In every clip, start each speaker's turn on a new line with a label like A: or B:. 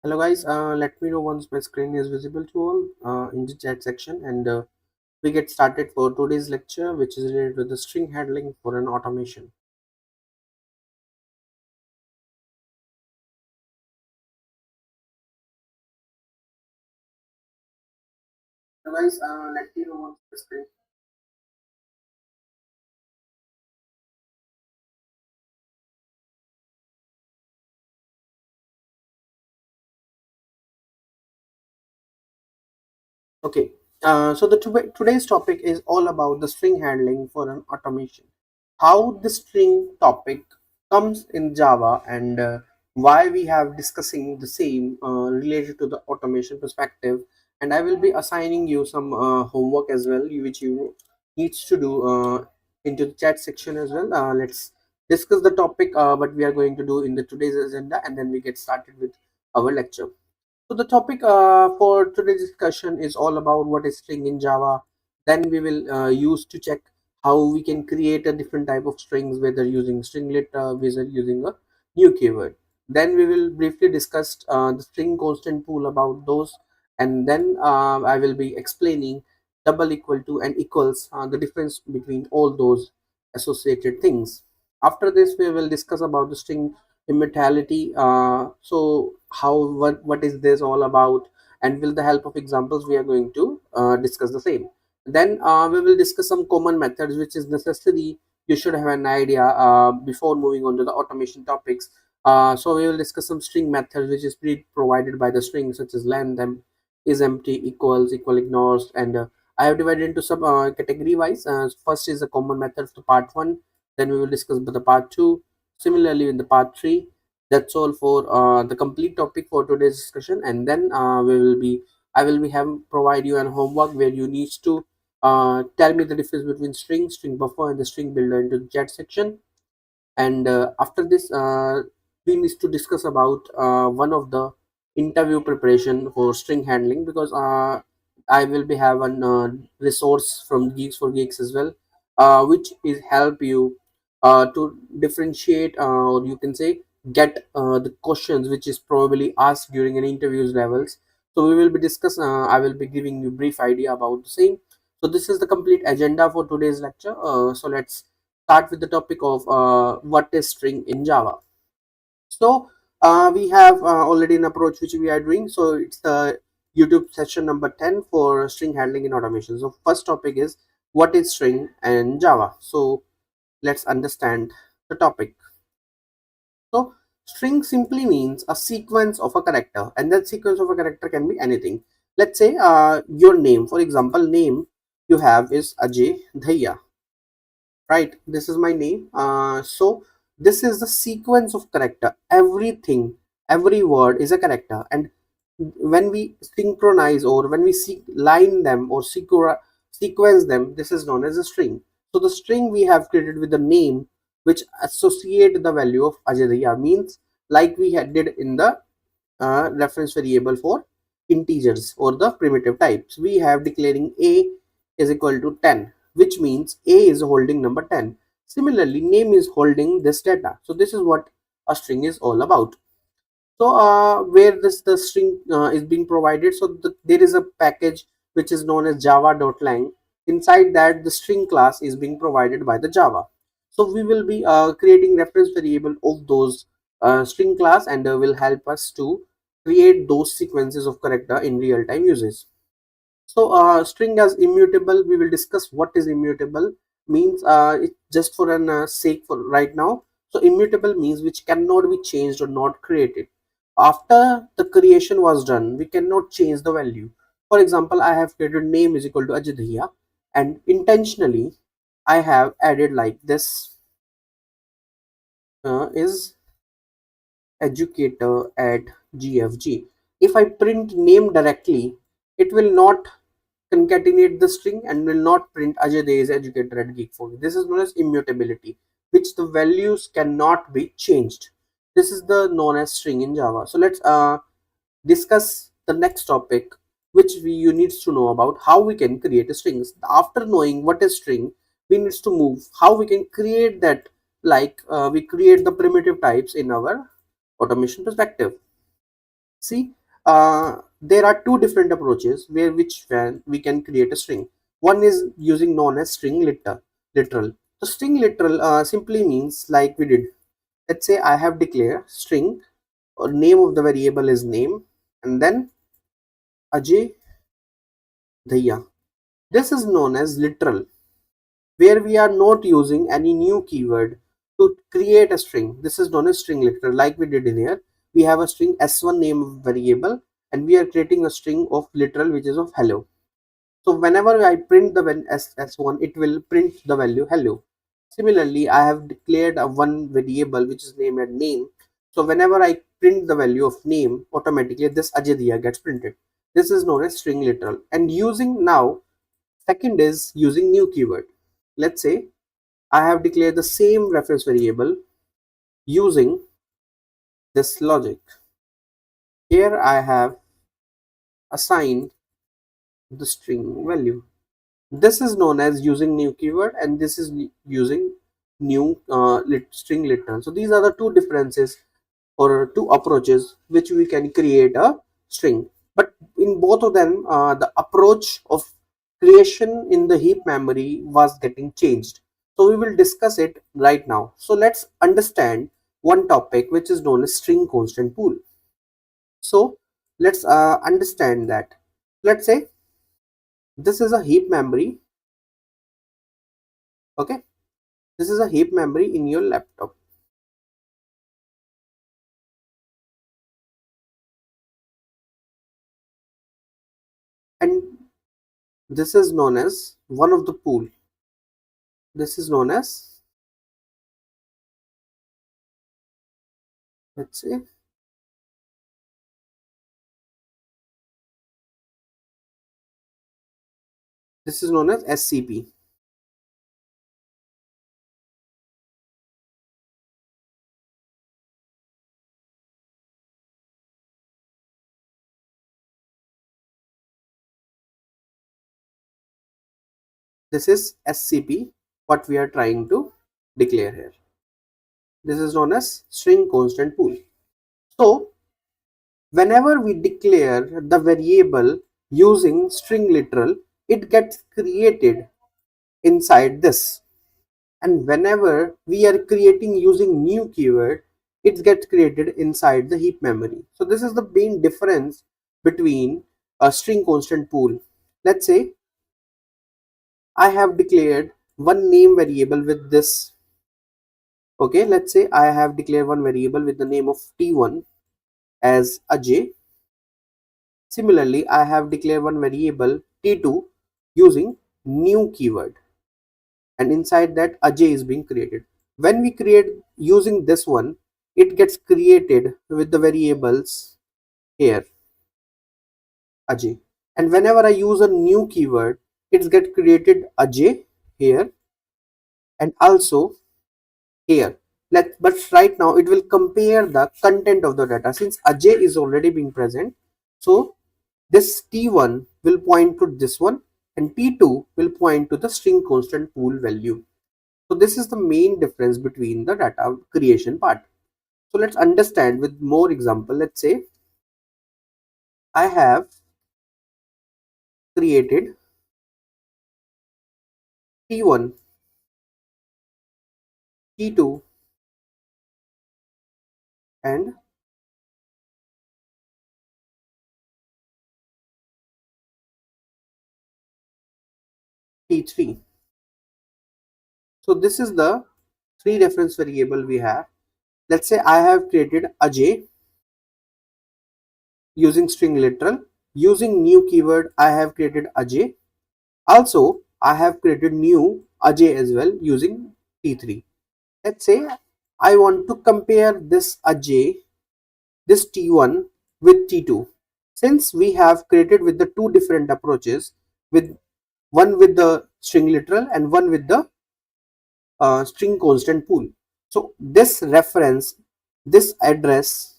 A: Hello guys, let me know once my screen is visible to all in the chat section, and we get started for today's lecture, which is related to the string handling for an automation. Hello guys, let me know once my screen. Okay, so today's topic is all about the string handling for an automation. How the string topic comes in Java and why we have discussing the same related to the automation perspective. And I will be assigning you some homework as well, which you needs to do into the chat section as well. Let's discuss the topic, what we are going to do in the today's agenda, and then we get started with our lecture. So the topic for today's discussion is all about what is string in Java. Then we will use to check how we can create a different type of strings, whether using stringlet, whether using a new keyword. Then we will briefly discuss the string constant pool about those, and then I will be explaining double equal to and equals, the difference between all those associated things. After this, we will discuss about the string immutability. So how what is this all about, and with the help of examples we are going to discuss the same. Then we will discuss some common methods which is necessary. You should have an idea before moving on to the automation topics. So we will discuss some string methods which is provided by the string, such as len, them, is empty, equals, equal, ignores, and I have divided into some category wise. First is the common methods to part 1, then we will discuss the part 2. Similarly, in the part 3, that's all for the complete topic for today's discussion. And then I will be having provide you an homework where you need to tell me the difference between string buffer, and the string builder into the chat section. And after this, we need to discuss about one of the interview preparation for string handling, because I will be having resource from Geeks as well, which is help you to differentiate, or you can say get the questions which is probably asked during an interviews levels. So we will be discuss, I will be giving you brief idea about the same. So this is the complete agenda for today's lecture. So let's start with the topic of what is string in Java. So we have already an approach which we are doing. So it's the YouTube session number 10 for string handling in automation. So first topic is what is string in Java. So let's understand the topic. So string simply means a sequence of a character, and that sequence of a character can be anything. Let's say your name, for example, name you have is Ajay Dhaya, right? This is my name. So this is the sequence of character. Everything, every word is a character, and when we synchronize, or when we line them, or sequence them, this is known as a string. So the string we have created with the name, which associate the value of Ajay, means like we had did in the reference variable for integers or the primitive types. We have declaring a is equal to 10, which means a is holding number 10. Similarly, name is holding this data. So this is what a string is all about. So where this the string is being provided, so there is a package which is known as java.lang. Inside that, the string class is being provided by the Java. So we will be creating reference variable of those string class, and will help us to create those sequences of character in real time uses. So string as immutable, we will discuss what is immutable means. It just for an sake for right now. So immutable means which cannot be changed or not created. After the creation was done, we cannot change the value. For example, I have created name is equal to Ajadhiya, and intentionally I have added like this, is educator at GFG. If I print name directly, it will not concatenate the string and will not print Ajay Day is educator at Geek4Geeks. This is known as immutability, which the values cannot be changed. This is the known as string in Java. So let's discuss the next topic, which you needs to know about how we can create a strings. After knowing what is string, we needs to move how we can create that, like we create the primitive types in our automation perspective. See, there are two different approaches where which when we can create a string. One is using known as literal. So string literal simply means like we did. Let's say I have declared string or name of the variable is name and then Ajay Dhaya. This is known as literal, where we are not using any new keyword to create a string. This is known as string literal. Like we did in here, we have a string s1 name of variable and we are creating a string of literal which is of hello. So whenever I print the s1, it will print the value hello. Similarly, I have declared a one variable which is named as name. So whenever I print the value of name, automatically this Ajay gets printed. This is known as string literal. And using now, second is using new keyword. Let's say I have declared the same reference variable using this logic. Here I have assigned the string value. This is known as using new keyword and this is using new string literal. So these are the two differences or two approaches which we can create a string. But in both of them, the approach of creation in the heap memory was getting changed. So we will discuss it right now. So let's understand one topic which is known as string constant pool. So let's understand that. Let's say this is a heap memory. Okay, this is a heap memory in your laptop, and this is known as one of the pool. This is known as, let's say, this is known as SCP. This is SCP, what we are trying to declare here. This is known as string constant pool. So whenever we declare the variable using string literal, it gets created inside this. And whenever we are creating using new keyword, it gets created inside the heap memory. So this is the main difference between a string constant pool. Let's say I have declared one name variable with this. Okay, let's say I have declared one variable with the name of t1 as Ajay. Similarly, I have declared one variable t2 using new keyword, and inside that Ajay is being created. When we create using this one, it gets created with the variables here Ajay, and whenever I use a new keyword, it gets created Ajay here and also here. But right now it will compare the content of the data. Since Ajay is already being present, so this t1 will point to this one and t2 will point to the string constant pool value. So this is the main difference between the data creation part. So let's understand with more example. Let's say I have created t1, t2 and t3. So this is the three reference variable we have. Let's say I have created Ajay using string literal. Using new keyword, I have created Ajay. Also, I have created new Ajay as well using T3. Let's say I want to compare this Ajay, this T1 with T2. Since we have created with the two different approaches, with one with the string literal and one with the string constant pool. So this reference, this address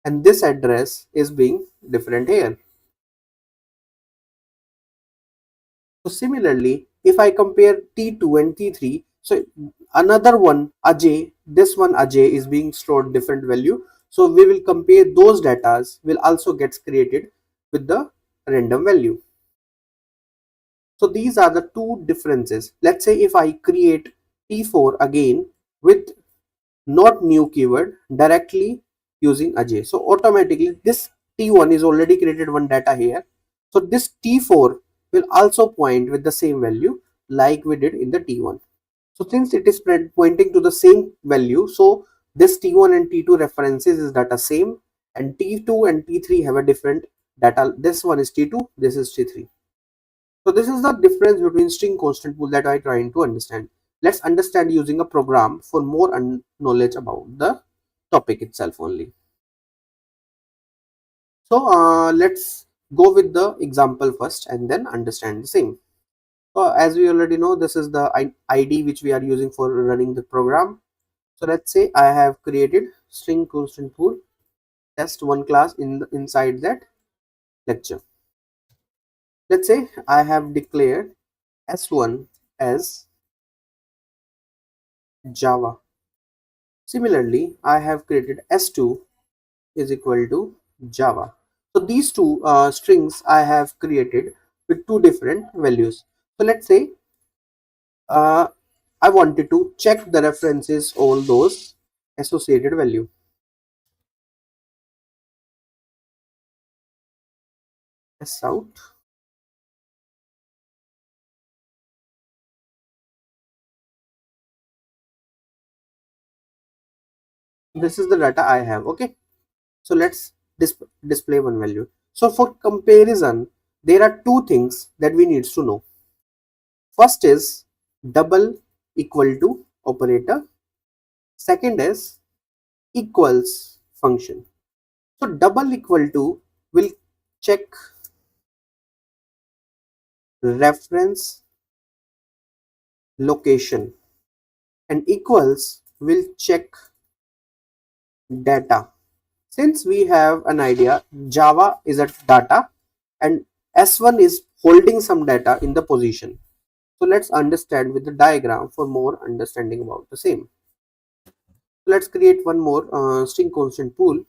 A: and this address is being different here. So similarly, if I compare T2 and T3, so another one Ajay, this one Ajay is being stored different value. So we will compare those datas will also gets created with the random value. So these are the two differences. Let's say if I create T4 again with not new keyword directly using Ajay. So automatically this T1 is already created one data here. So this T4 will also point with the same value like we did in the T1. So since it is pointing to the same value, so this T1 and T2 references is data same, and T2 and T3 have a different data. This one is T2, this is T3. So this is the difference between string constant pool that I trying to understand. Let's understand using a program for more knowledge about the topic itself only. So let's go with the example first and then understand the same. So as we already know, this is the ID which we are using for running the program. So let's say I have created string constant pool test one class inside that lecture. Let's say I have declared S1 as Java. Similarly, I have created S2 is equal to Java. So these two strings I have created with two different values. So let's say uh, I wanted to check the references all those associated value. S out. This is the data I have. Okay. So let's display one value. So for comparison, there are two things that we need to know. First is double equal to operator. Second is equals function. So double equal to will check reference location and equals will check data. Since we have an idea, Java is a data and S1 is holding some data in the position. So let's understand with the diagram for more understanding about the same. So let's create one more string constant pool.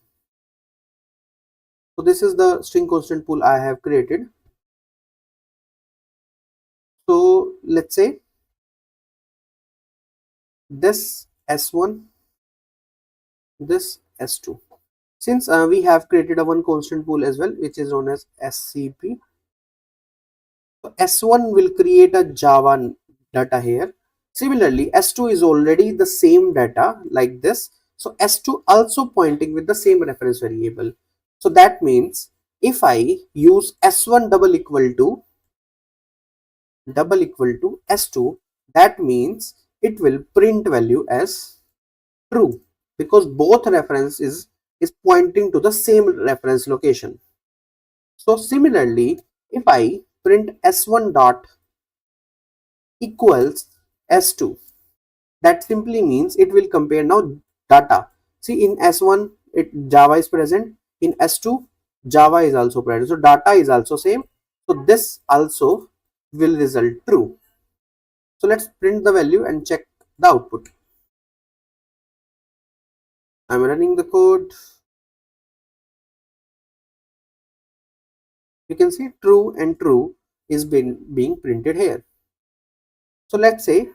A: So this is the string constant pool I have created. So let's say this S1, this S2. Since we have created a one constant pool as well, which is known as SCP. So S1 will create a Java data here. Similarly, S2 is already the same data like this. So S2 also pointing with the same reference variable. So that means if I use S1 double equal to S2, that means it will print value as true because both reference is pointing to the same reference location. So similarly, if I print S1 dot equals S2, that simply means it will compare now data. See, in S1 Java is present, in S2 Java is also present, so data is also same. So this also will result true. So let's print the value and check the output. I'm running the code. You can see true and true is being printed here. So let's say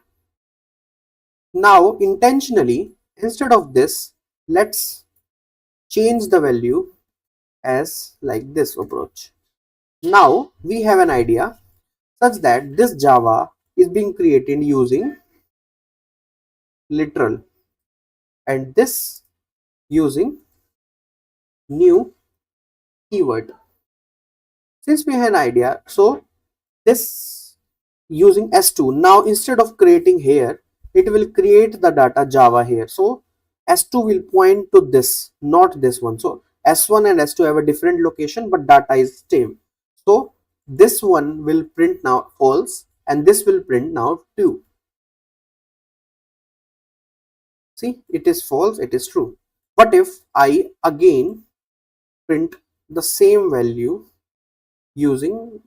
A: now intentionally instead of this, let's change the value as like this approach. Now we have an idea such that this Java is being created using literal and this using new keyword. Since we have an idea, so this using S2, now instead of creating here, it will create the data Java here. So S2 will point to this, not this one. So S1 and S2 have a different location, but data is same. So this one will print now false and this will print now true. See, it is false, it is true. But if I again print the same value using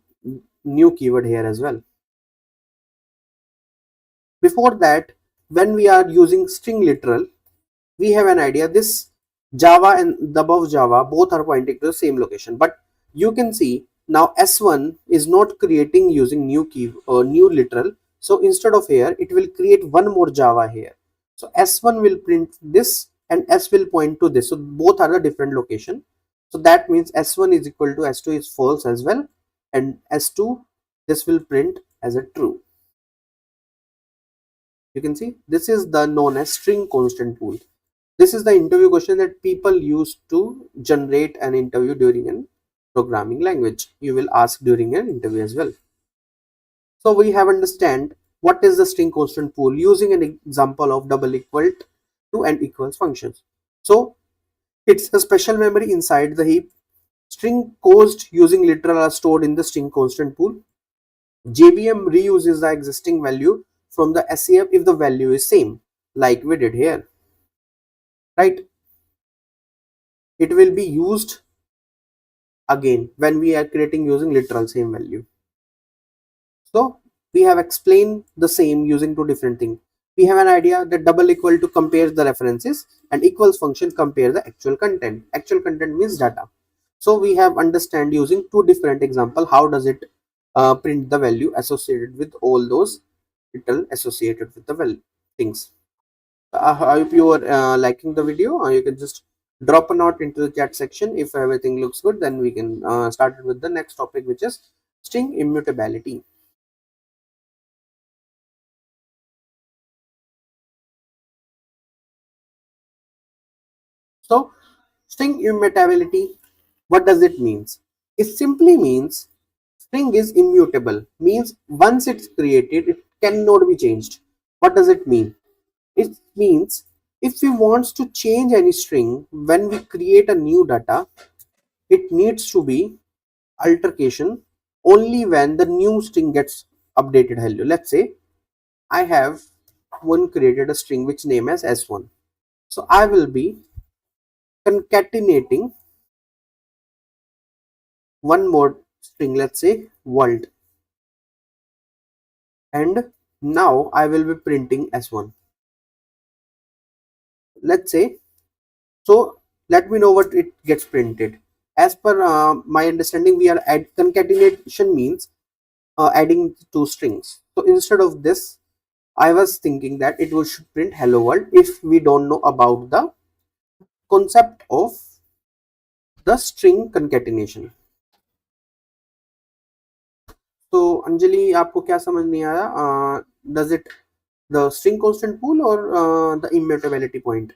A: new keyword here as well. Before that, when we are using string literal, we have an idea this Java and the above Java both are pointing to the same location, but you can see now S1 is not creating using new key or new literal. So instead of here, it will create one more Java here. So S1 will print this and S will point to this. So both are the different location. So that means S1 is equal to S2 is false as well, and S2 this will print as a true. You can see this is the known as string constant pool. This is the interview question that people use to generate an interview during an programming language. You will ask during an interview as well. So we have understand what is the string constant pool using an example of double equal to and equals functions. So it's a special memory inside the heap. String caused using literal are stored in the string constant pool. JVM reuses the existing value from the SEF if the value is same, like we did here, right? It will be used again when we are creating using literal same value. So we have explained the same using two different things. We have an idea that double equal to compares the references and equals function compare the actual content. Actual content means data. So we have understand using two different example how does it print the value associated with all those little associated with the value things. I hope you are liking the video, or you can just drop a note into the chat section. If everything looks good, then we can start with the next topic, which is string immutability. So string immutability, what does it means? It simply means string is immutable, means once it's created it cannot be changed. What does it mean? It means if we want to change any string when we create a new data, it needs to be altercation only when the new string gets updated value. Let's say I have one created a string which name as s1. So I will be concatenating one more string, let's say world, and now I will be printing s1. Let's say, so let me know what it gets printed. As per my understanding, we are add concatenation means adding two strings. So instead of this, I was thinking that it would should print hello world if we don't know about the concept of the string concatenation. So Anjali, आपको क्या समझ नहीं आया? Does it the string constant pool or the immutability point?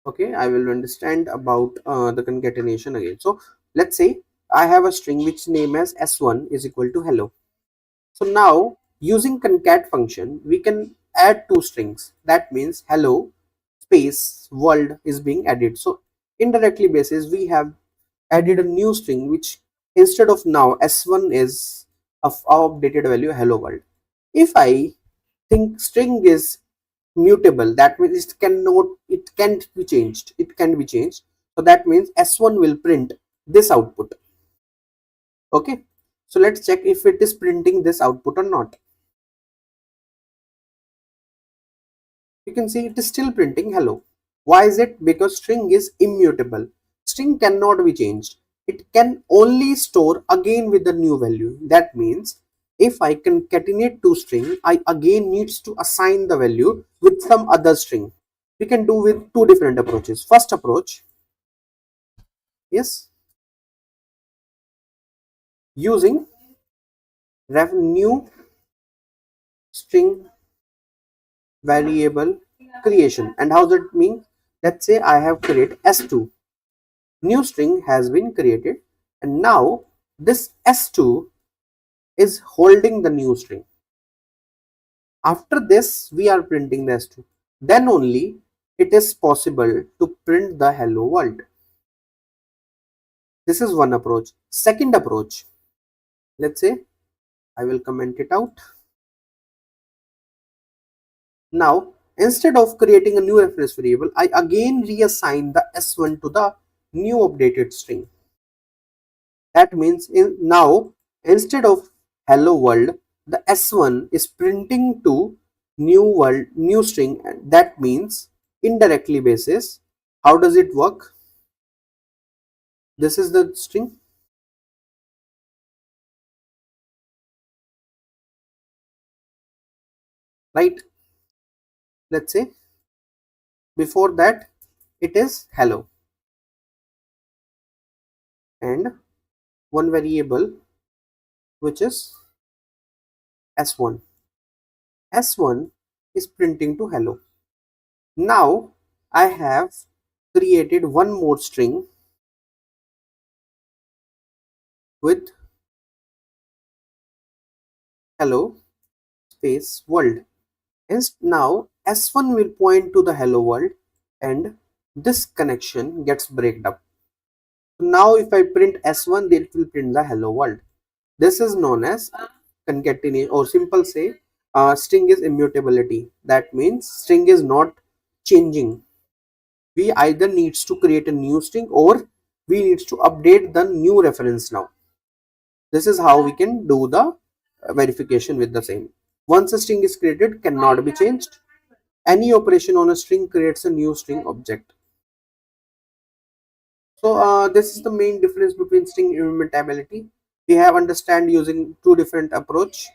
A: Okay, I will understand about the concatenation again. So let's say I have a string which name as s1 is equal to hello. So now using concat function, we can add two strings. That means hello space world is being added. So indirectly basis, we have added a new string which instead of now s1 is of our updated value hello world. If I think string is mutable, that means it can't be changed. It can be changed. So that means s1 will print this output. Okay. So let's check if it is printing this output or not. You can see it is still printing hello. Why is it? Because string is immutable. String cannot be changed. It can only store again with the new value. That means if I concatenate two string, I again needs to assign the value with some other string. We can do with two different approaches. First approach, yes, using new string variable creation. And how does it mean? Let's say I have created s2. New string has been created, and now this s2 is holding the new string. After this we are printing the s2. then only it is possible to print the hello world. This is one approach. Second approach, let's say I will comment it out. Now, instead of creating a new reference variable, I again reassign the s1 to the new updated string. That means now instead of hello world, the s1 is printing to new world, new string. And that means indirectly basis. How does it work? This is the string, right? Let's say before that it is hello, and one variable which is s1. S1 is printing to hello. Now I have created one more string with hello space world. Now S1 will point to the hello world and this connection gets breaked up. Now if I print S1, it will print the hello world. This is known as concatenation, or simple say string is immutability. That means string is not changing. We either needs to create a new string or we needs to update the new reference now. This is how we can do the verification with the same. Once a string is created, cannot be changed. Any operation on a string creates a new string object. So this is the main difference between string immutability. We have understand using two different approach.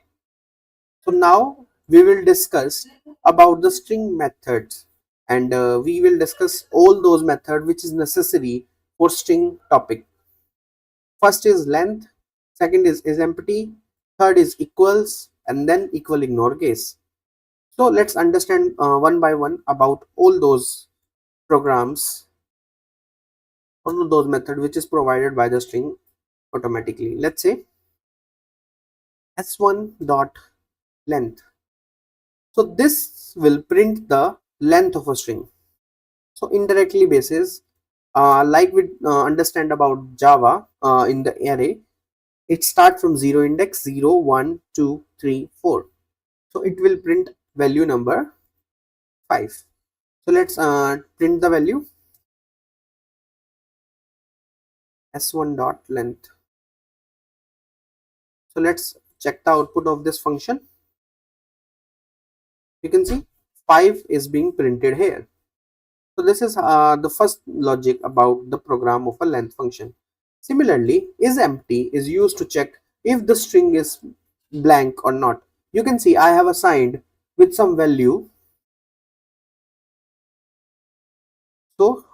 A: So now we will discuss about the string methods, and we will discuss all those methods which is necessary for string topic. First is length, second is empty, third is equals, and then equal ignore case. So let's understand one by one about all those programs, all of those methods which is provided by the string automatically. Let's say s1 dot length. So this will print the length of a string. So indirectly basis, like we understand about Java in the array, it starts from 0 index 0, 1, 2, 3, 4. So it will print value number 5. So let's print the value s1 dot length. So let's check the output of this function. You can see 5 is being printed here. So this is the first logic about the program of a length function. Similarly, is empty is used to check if the string is blank or not. You can see I have assigned with some value. So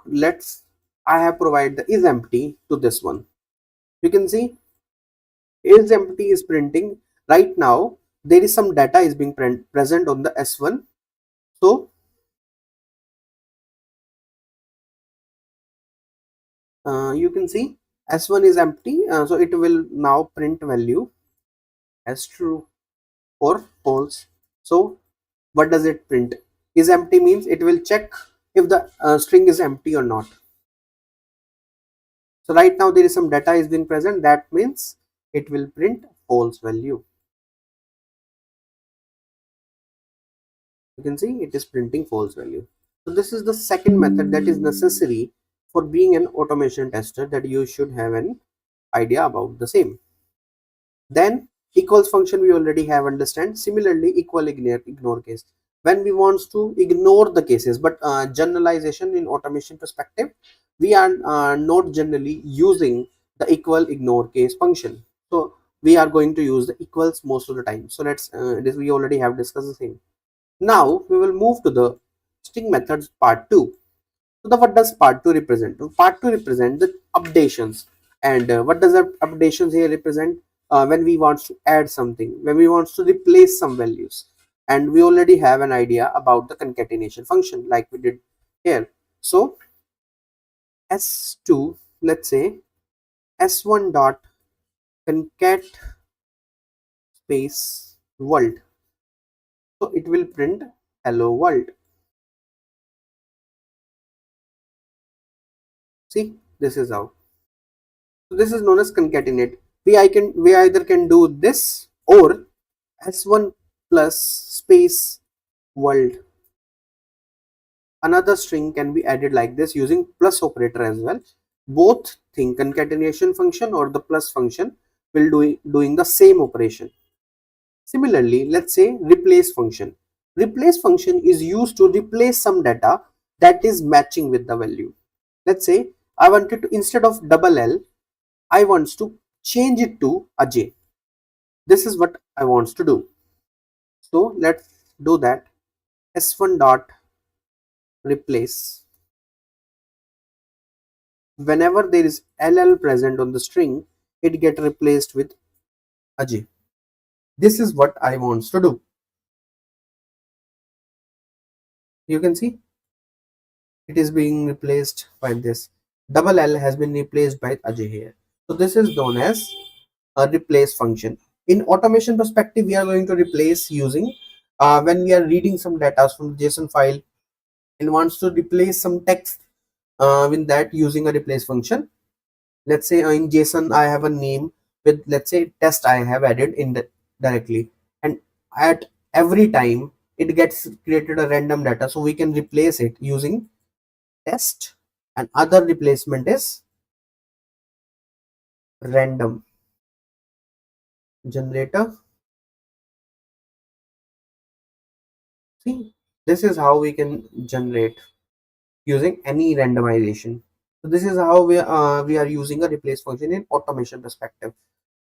A: I have provided the is empty to this one. You can see is empty is printing right now. There is some data is being present on the s1. So you can see s1 is empty, so it will now print value as true or false. So what does it print? Is empty means it will check if the string is empty or not. So right now there is some data is being present, that means it will print false value. You can see it is printing false value. So this is the second method that is necessary for being an automation tester, that you should have an idea about the same. Then equals function we already have understand. Similarly, equal ignore case, when we want to ignore the cases, but generalization in automation perspective, we are not generally using the equal ignore case function. So we are going to use the equals most of the time. So let's we already have discussed the same. Now we will move to the string methods part 2. So the what does part 2 represent? Part 2 represent the updations. And what does the updations here represent? When we want to add something, when we want to replace some values. And we already have an idea about the concatenation function like we did here. So s2, let's say s1 dot concat space world. So it will print hello world. See, this is how. So this is known as concatenate. We either can do this or s1 plus space world. Another string can be added like this using plus operator as well. Both thing, concatenation function or the plus function, will doing the same operation. Similarly, let's say replace function. Replace function is used to replace some data that is matching with the value. Let's say I wanted to, instead of double L, I wants to change it to a J. This is what I wants to do. So let's do that. S1 dot replace. Whenever there is LL present on the string, it get replaced with a J. This is what I wants to do. You can see it is being replaced by this. Double L has been replaced by Ajay here. So this is known as a replace function. In automation perspective, we are going to replace using when we are reading some data from JSON file and wants to replace some text with that using a replace function. Let's say in JSON I have a name with, let's say, test I have added in the directly, and at every time it gets created a random data, so we can replace it using test, and other replacement is random generator. See, this is how we can generate using any randomization. So this is how we are using a replace function in automation perspective.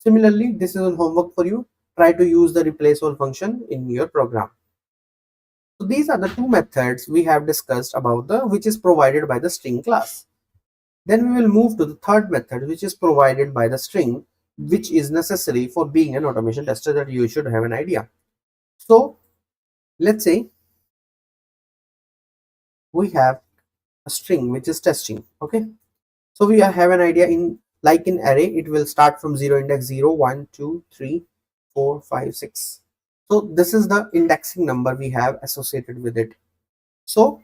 A: Similarly, this is a homework for you. Try to use the replace all function in your program. So these are the two methods we have discussed about, the which is provided by the string class. Then we will move to the third method, which is provided by the string, which is necessary for being an automation tester, that you should have an idea. So let's say we have a string which is testing. Okay, so we have an idea, in like in array it will start from 0 index 0 1 2 3 4 5 6. So this is the indexing number we have associated with it. So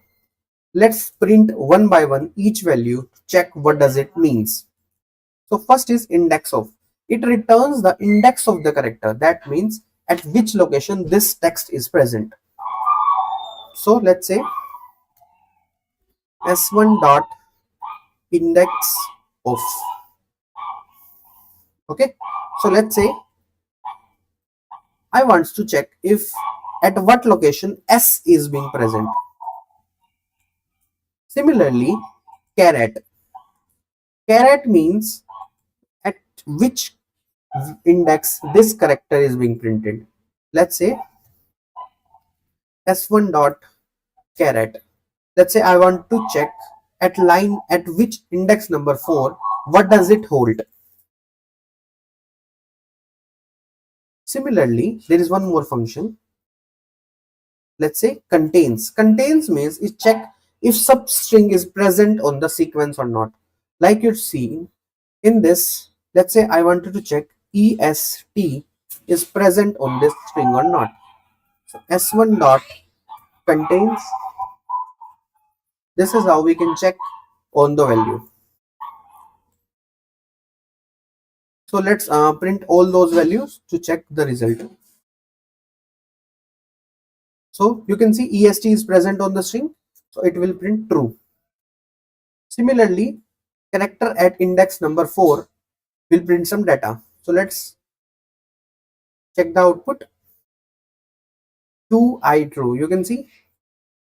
A: let's print one by one each value to check what does it means. So first is index of. It returns the index of the character. That means at which location this text is present. So let's say s1 dot index of. Okay. So let's say I want to check if at what location s is being present. Similarly, caret. Caret means at which index this character is being printed. Let's say s1 dot caret. Let's say I want to check at line at which index number 4, what does it hold. Similarly, there is one more function. Let's say contains. Contains means it check if substring is present on the sequence or not. Like you're seeing in this, let's say I wanted to check est is present on this string or not. So s1 dot contains. This is how we can check on the value. So let's print all those values to check the result. So you can see est is present on the string, so it will print true. Similarly, character at index number 4 will print some data. So let's check the output. 2 I true. You can see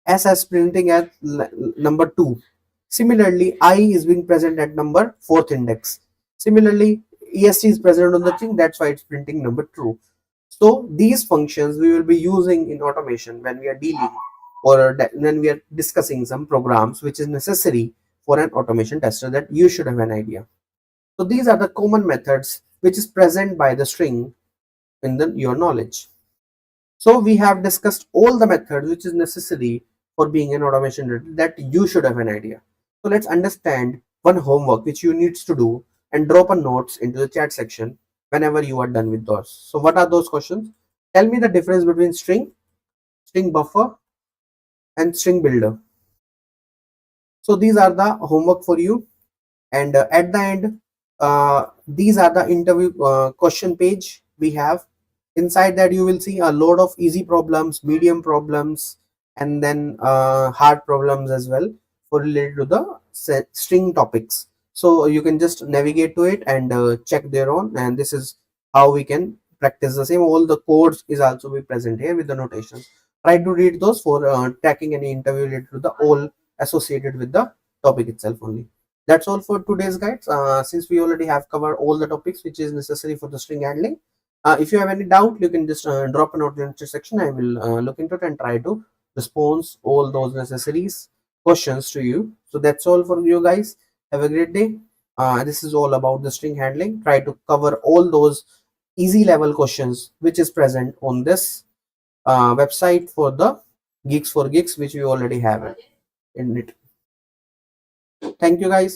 A: s as printing at number 2. Similarly, I is being present at number 4th index. Similarly, est is present on the thing, that's why it's printing number true. So these functions we will be using in automation when we are dealing, or when we are discussing some programs which is necessary for an automation tester, that you should have an idea. So these are the common methods which is present by the string in your knowledge. So we have discussed all the methods which is necessary for being an automation that you should have an idea. So let's understand one homework which you needs to do and drop a notes into the chat section whenever you are done with those. So what are those questions? Tell me the difference between string, string buffer, and string builder. So these are the homework for you. And at the end, these are the interview question page we have. Inside that you will see a load of easy problems, medium problems, and then hard problems as well for related to the string topics. So you can just navigate to it and check their own, and this is how we can practice the same. All the codes is also be present here with the notations. Try to read those for tracking any interview related to the all associated with the topic itself only. That's all for today's guides. Since we already have covered all the topics which is necessary for the string handling, if you have any doubt, you can just drop a note in the section. I will look into it and try to respond all those necessary questions to you. So that's all for you guys. Have a great day. This is all about the string handling. Try to cover all those easy level questions which is present on this website for the Geeks for Geeks, which we already have it in it. Thank you guys.